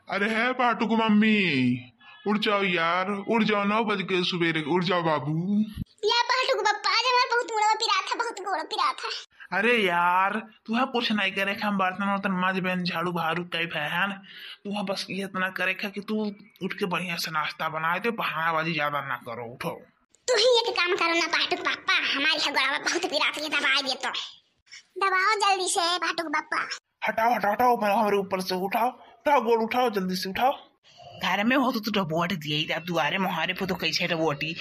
अरे है पाटू को मम्मी, उड़ जाओ यार, उड़ जाओ, 9 बज गए सुबेरे, उड़ जाओ बाबू। या पाटू को पप्पा आज हमारा बहुत घोड़ा पिरा था, बहुत घोड़ा पिरा था। अरे यार तुहा कुछ नहीं करे, हम बर्तन वर्तन माज बहन झाड़ू बहारू कई है न, तुहा बस ये इतना करे कि तू उठ के बढ़िया से नाश्ता बनाए दे, बहानाबाजी ज्यादा ना करो, उठो। तू ही एक काम करो ना पाटू को पप्पा, हमारी घोड़ा बहुत पिरा था, दबाई दे तो दबाओ जल्दी से पाटू को पप्पा। हटाओ हटाओ हटाओ हमारे ऊपर से, उठाओ उठाओ गोल उठाओ, जल्दी से उठाओ। घर में हो तो वोट दिए, अब दुआरे मुहारे पे तो कैसे वोटी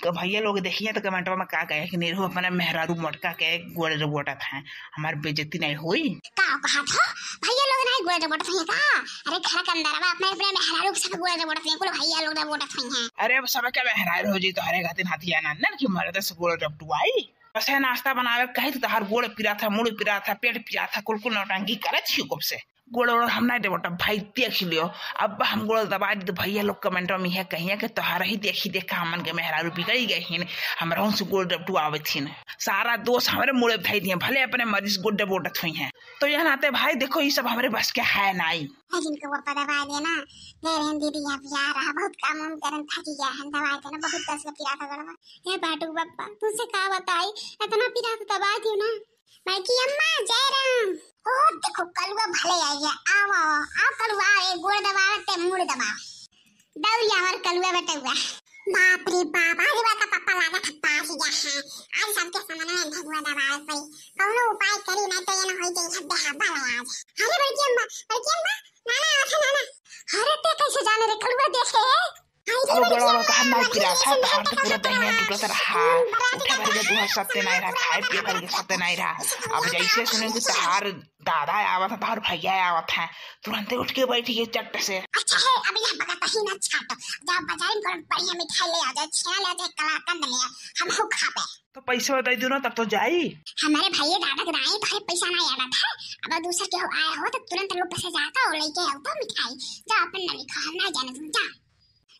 तो भैया लोग देखिए तो कमेंट में क्या कहे कि नेहरू अपने मेहरारू मोटका के गोड़े रबोटा था, हमारी बेइज्जती नहीं हुई का कहा था भैया लोग नहीं गोड़े रबोटा थे का? अरे घर के अंदर अपने अपने मेहरारू के सब गोड़े रबोटा थे, कुल भैया लोग रबोटा थे हैं। अरे सब क्या मेहरारू हो जी तो हरे खातिर हाथिया ना कि मरे तो गोड़े रबटू आई बस है नाश्ता बनावे कही तो हर गोड़ पिरा था, मुड़ पिरा था, पेट पिरा था, कुल कुल नौटंकी करे छी कब से गोड़ हम नहीं देवटा भाई देख लियो। अब हम गोड़ दबा दी तो भैया लोग कमेंट में यह कहिए कि तोहरा ही देखी देखा हमन के मेहरारू बिगड़ी गई हमरा से गोड़ डबटू आवे थी, सारा दोस्त हमारे मुड़े भाई दिए, भले अपने मर्जी से गोड़ डबोटत हुई हैं। तो यह नाते भाई देखो ये सब हमारे बस के है नहीं। जिनको वो दवा देना गए दीदी यहाँ प्यार रहा, बहुत काम हम करन थकी गया है, दवा देना बहुत दस का पिरा था गड़वा। ये बाटू बप्पा तुझसे का बताई, इतना पिरा था दबा दियो ना। मैं की अम्मा जय राम, ओ देखो कलुआ भले आई है, आओ आओ आओ कलुआ, एक गोड़ दबावे ते मुड़ दबावे, दौड़ी हमार कलुआ बैठा हुआ। बाप रे बाप, आज बात पापा लागा थप्पा ही गया है, आज सबके सामने में भगवा दबावे पई, कौनो उपाय करी ना तो ये ना होई जाई हड्डे हब्बा लगा आज। अरे बड़की अम्मा नाना आथा नाना, अरे ते कैसे जाने रे कलुआ देखे अब बड़ा का ना पिरा था, बाहर तो पूरा दहिया टूटा रहा, उठा भर के दुआ सत्य नहीं रहा, खाए पिए भर के सत्य नहीं रहा। अब जैसे सुने कि तहार दादा आवा था, तहार भैया आवा था, तुरंत उठ के बैठी है चट से। अच्छा है अभी यहाँ बगा ही ना छाटो, जब बाजार में कोई बढ़िया मिठाई ले आ जाए, छेना ले आ जाए, कलाकंद ले आ, हम हो खा पे। तो पैसे दे दो ना तब तो जाई। हमारे भैया दादा के दाई तो पैसा नहीं आना था, अब दूसर के हो आया हो तो तुरंत लोग पैसे जाता और लेके आओ तो मिठाई, जा अपन ना लिखा हम ना जाने तुम जा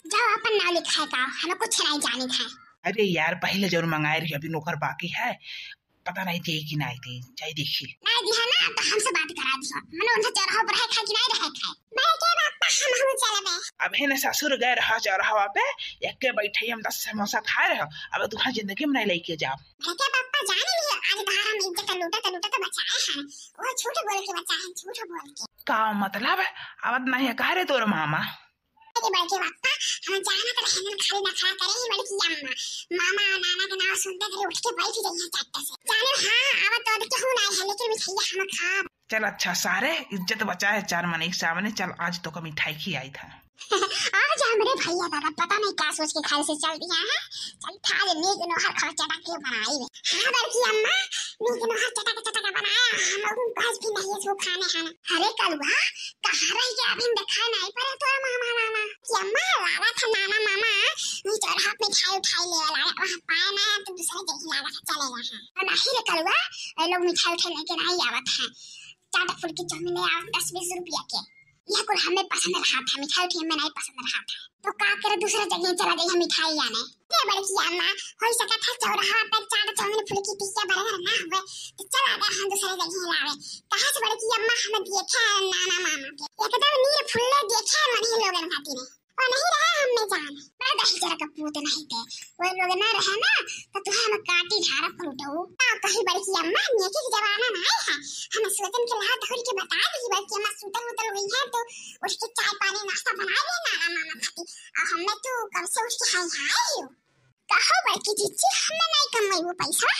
जाओ अपन ना लिखा का, हमें कुछ नहीं जानी था। अरे यार पहले जरूर मंगाए रही, अभी नौकर बाकी है, पता नहीं थी कि नहीं थी, चाहिए देखिए नहीं दी है ना तो हमसे बात करा दियो, मैंने उनसे चरहा पर है खा कि नहीं रहे खाए मैं के बात हम चले बे। अब है ना ससुर गए रहा चरहा पे एक के बैठे हम 10 समोसा खा रहे हो, अब तुम्हारी जिंदगी में नहीं लेके जाओ। मैं के पापा जाने नहीं, आज धारा में इज्जत लूटा तो बचाए हैं, वो झूठ बोल के बचा है, झूठ बोल के का मतलब है, अब नहीं कह रहे तोर मामा बड़के पापा हम जाना तो रहना खाली ना खा करे ही बड़की अम्मा मामा नाना के नाम सुनते थे उठ के बैठ गई है चट्टे से जाने। हां अब तो के हूं नहीं है लेकिन मिठाई हम खा। चल अच्छा सारे इज्जत बचाए 4 महीने के सामने, चल आज तो का मिठाई खिलाई था। आज हमारे भैया दादा पता नहीं क्या सोच के खाए से चल दिया है, चल खा ले नीक नोहर खर्चा के बनाई में। हां बड़की अम्मा नीक नोहर चटा बनाया, हम लोग आज भी नहीं सो खाने खाना। अरे कलुआ कहां रह गया, अभी देखा नहीं पर तो मामा नाना कि अम्मा लाला था नाना मामा नी चढ़ा पे मिठाई उठाई ले लाया, वहां पाया ना तो दूसरे जगह लाला चलेगा है और नहीं रे कलुआ, ये लोग मिठाई उठाई लेके नहीं आवत है, चाट फुल्की चाउमीन ले आवत 10-20 रुपया के, यह कुल हमें पसंद रहा था, मिठाई उठाई में नहीं पसंद रहा था तो का करे दूसरे जगह चला गई मिठाई आने। ये बड़की अम्मा हो सका था चौराहा पर चाट चाउमीन फुल्की पिज्जा बर्गर ना हुए तो चला गया हम दूसरे जगह लावे। कहां से बड़की अम्मा हमें देखे नाना मामा के एकदम नीर फुल्ले देखे नहीं लोगन खाती ने और नहीं रहा हम में जान मैं दही जरा का पूत नहीं थे वो लोग ना रहे ना तो तुहे हम काटी झाड़ा पर उठाऊ कहीं बड़की अम्मा नेकी की जमाना नहीं है, हम सोचन के ला धोरी के बता दी बड़की अम्मा सुतल उतल हुई है तो उठ के चाय पानी नाश्ता बना ले नाना मामा खाती और हमने तो कब से उठ के हाय कहो बड़की जीजी हमें नहीं कमाई वो पैसा,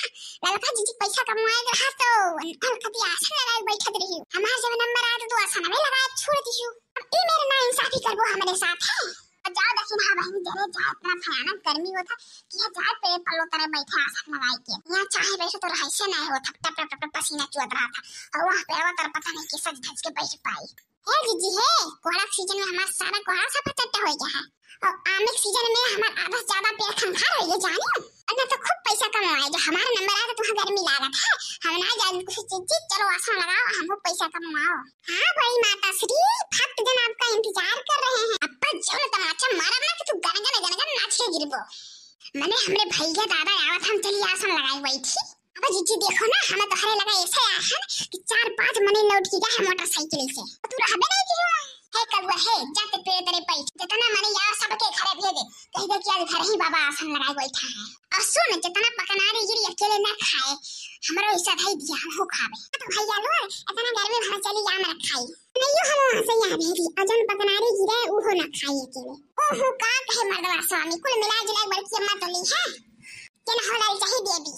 लड़का जीजी पैसा कमाए रहा तो कभी आसन लगाए बैठत रही, हमारे जब नंबर आया तो आसन में लगाए छोड़ दी हूं। अब ये मेरे ना इंसाफी करबो हमारे साथ है जाओ दक्षिण हाँ बहन जरे जाए इतना भयानक गर्मी होता कि यह जाए पे पलो तरह बैठे आसन लगाई के यहाँ चाहे बैठे तो रह से नहीं होता, टप टप पसीना चुअत रहा था और वहाँ पे अवतर पता नहीं कि सज धज के बैठ पाई है जीजी है। कोहरा सीजन में हमारा सारा कोहरा सब चट्टा हो गया है और आम सीजन में हमारा आधा ज्यादा पेड़ खंखार हो गया जानी अन्ना तो खूब पैसा कमाए, जो हमारा नंबर आया तो तुम्हें गर्मी लागत है हम ना जान कुछ चीज चलो आसन लगाओ हमको पैसा कमाओ। हाँ बड़ी माता श्री भक्त जन आपका इंतजार कर रहे हैं, अब जो न तमाचा मारा ना कि तू गन नाच के गिरबो। मैंने हमरे भैया दादा आवत हम चली आसन लगाई हुई थी, अब जीजी देखो ना हमें तो हरे लगा ऐसे आसन कि 4-5 महीने लौट के गया है मोटरसाइकिल से, तू रहबे नहीं दियो है कलुआ है जाते पेड़ तेरे पे जितना मने यार सबके घरे भेजे कह दे कि आज घर ही बाबा आसन लगाए बैठा है। और सुन जितना पकना रे गिरी अकेले ना खाए हमारा हिस्सा भाई दिया हम हो खावे तो भैया लो इतना घर में भाग चली जा मत खाई नहीं हम वहां से यहाँ भेजी अजन पकना रे गिरे वो हो ना खाई अकेले। ओहो का कहे मर्दवा स्वामी कुल मिला जुला बड़की अम्मा तो नहीं है के ना होला चाहिए देवी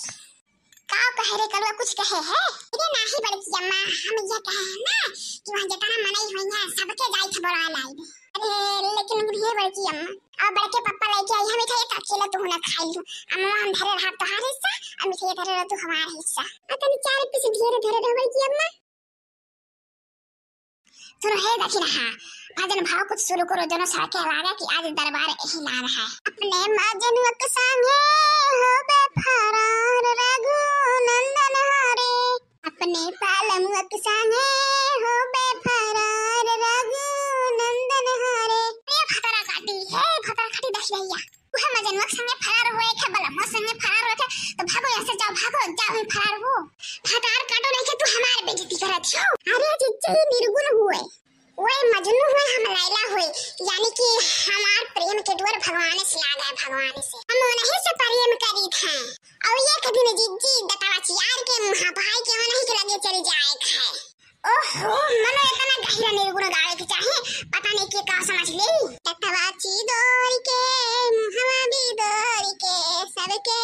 का कहे रे कलुआ कुछ कहे है इधर नाही बड़की अम्मा हम ये कहे है ना कि वहां जितना मनाई हुई है सबके जाई थे बड़ा लाई। अरे लेकिन ये बड़की अम्मा अब बड़के पापा लेके आई हमें था एक अकेला तो होना खाई लो अम्मा हम धरे रहा तो हमारा हिस्सा अब मिठे धरे रहा तो हमारा हिस्सा अतनी चार पीस धीरे धरे रह बड़की अम्मा सुनो है देखी रहा भजन भाव कुछ शुरू करो जनो सड़के लागा कि आज दरबार यही ला रहा है अपने मजनुआ के संगे हो बेफरार रघु नंदन हरे अपने पालमुआ के संगे हो बेफरार रघु नंदन हरे ये फतरा काटी दख भैया वह मजनुआ के संगे फरार हुए के बलम संगे फरार हुए तो भागो यहाँ से जाओ ही फरार हो फतार काटो नहीं के तू हमारे बेइज्जती करत हो। अरे चिच्ची निर्गुण हुए ओए मजनू हुए हम लैला हुए यानी कि हमार प्रेम के डोर भगवान से लागा है भगवान से हम उन्हीं से प्रेम करी थे और ये कभी न जिज्जी दतावा यार के मुहा भाई के नहीं के लगे चली जाए है। ओहो मनो इतना गहरा निर्गुण गावे के चाहे पता नहीं के का समझ ले दतावा दौड़ के मुहवा भी दौड़ के सबके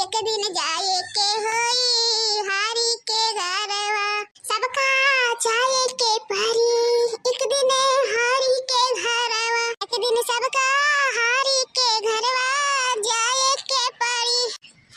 एक दिन जाए के होई हारी के घरवा सबका चाहे के परी एक दिन हारी के घरवा एक दिन सबका हारी के घरवा जाए के परी।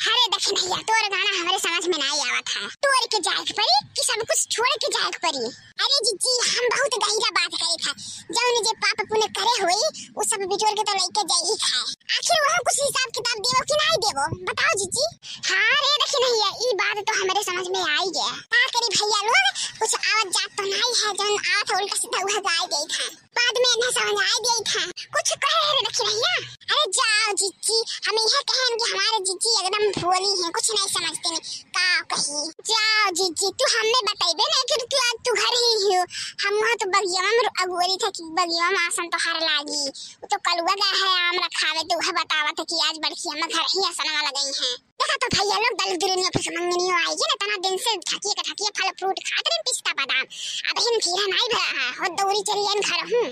अरे देख भैया तोर गाना हमारे समझ में नहीं आवत है तोर के जाए के परी कि सब कुछ छोड़ के जाए के परी। अरे जीजी हम बहुत गहरा बात करे था जौन जे पाप पुण्य करे हुई वो सब बिटोर के तो लेके जाई ही था आखिर वहां कुछ हिसाब किताब देवो कि नहीं देवो बताओ जीजी। हाँ रे देखी नहीं है ये बात तो हमारे समझ में आई गया का करी भैया लोग कुछ आवत जात तो नहीं है जौन आवत उल्टा सीधा वह गाय गई था बाद में ना समझ आई गई था कुछ कहे रे देखी भैया। अरे जाओ जीजी हम यह कहें कि हमारे जीजी एकदम भोली है कुछ नहीं समझते नहीं का कही जाओ जीजी तू हमें बताइबे नहीं कि तू आज तू घर ही हो हम वहां तो बगिया में अगोरी था कि बगिया में आसन तो हर लागी वो तो कलुआ गया है आम रखावे तो वह बतावा था कि आज बड़की अम्मा घर ही आसन वाला गई है। देखा तो भैया लोग दल दुनिया पे मंगनी आएगी ना तना दिन से ठकिए फल फ्रूट खाते रहे पिस्ता बादाम अब हिन खीरा नहीं भरा है हो दौरी चली इन घर हूं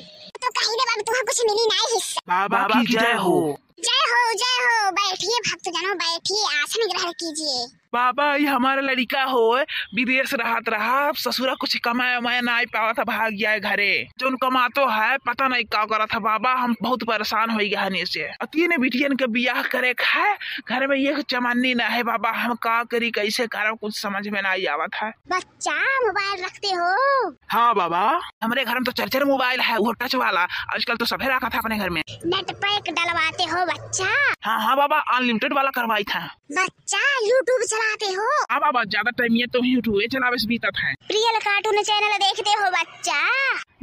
तो कहीं दे बाबू तुम्हें कुछ मिली नहीं हिस्सा। बाबा की जय हो बैठिए भक्त जनों बैठिए आसन ग्रहण कीजिए। बाबा ये हमारा लड़का हो विदेश रहत रहा ससुरा कुछ कमाए मैं नहीं पावा था भाग गया घरे जो कमा तो है पता नहीं क्या करा था बाबा हम बहुत परेशान हो गए से तीन बिटियन के बियाह करे है घर में एक चमन्नी न है बाबा हम का करी कैसे करा कुछ समझ में नहीं आवा था। बच्चा मोबाइल रखते हो? हाँ बाबा हमारे घर में तो चर्चर मोबाइल है वो टच वाला आजकल तो सभी रखा था अपने घर में। नेट पैक डलवाते हो बच्चा? हाँ बाबा अनलिमिटेड वाला करवाई था। बच्चा यूट्यूब चलाते हो? हाँ बाबा ज्यादा टाइम ये तो यूट्यूब चलावे से बीता था। प्रियल कार्टून चैनल देखते हो बच्चा?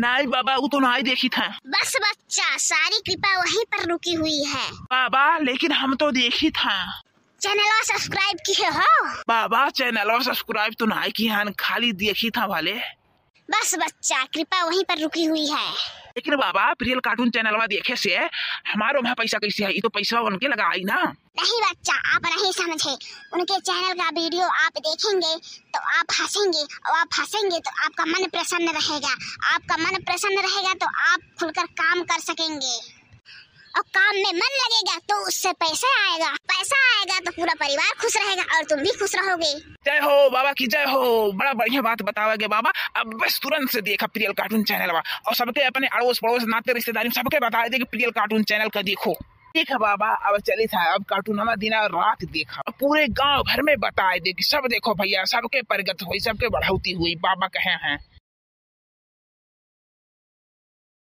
नहीं बाबा वो तो नहीं देखी था। बस बच्चा सारी कृपा वहीं पर रुकी हुई है बाबा लेकिन हम तो देखी था। चैनल सब्सक्राइब किए हो? बाबा चैनल सब्सक्राइब तो नहीं किया खाली देखी था वाले। बस बच्चा कृपा वहीं पर रुकी हुई है। लेकिन बाबा प्रियल कार्टून चैनल देखे से हमारो में पैसा कैसे है ये तो पैसा उनके लगाई ना। नहीं बच्चा आप नहीं समझे उनके चैनल का वीडियो आप देखेंगे तो आप हंसेंगे और आप हंसेंगे तो आपका मन प्रसन्न रहेगा आपका मन प्रसन्न रहेगा तो आप खुलकर काम कर सकेंगे और काम में मन लगेगा तो उससे पैसा आएगा तो पूरा परिवार खुश रहेगा और तुम भी खुश रहोगे। जय हो बाबा की जय हो बड़ा बढ़िया बात बताओगे बाबा। अब बस तुरंत से देखा प्रियल कार्टून चैनल और सबके अपने अड़ोस पड़ोस नाते रिश्तेदारी सबके बता दे कि प्रियल कार्टून चैनल का देखो। ठीक है बाबा अब चली था अब कार्टून हमारा दिन रात देखा पूरे गांव भर में बताए दे कि सब देखो भैया सबके प्रगति हुई सबके बढ़ोतरी हुई बाबा कहे हैं।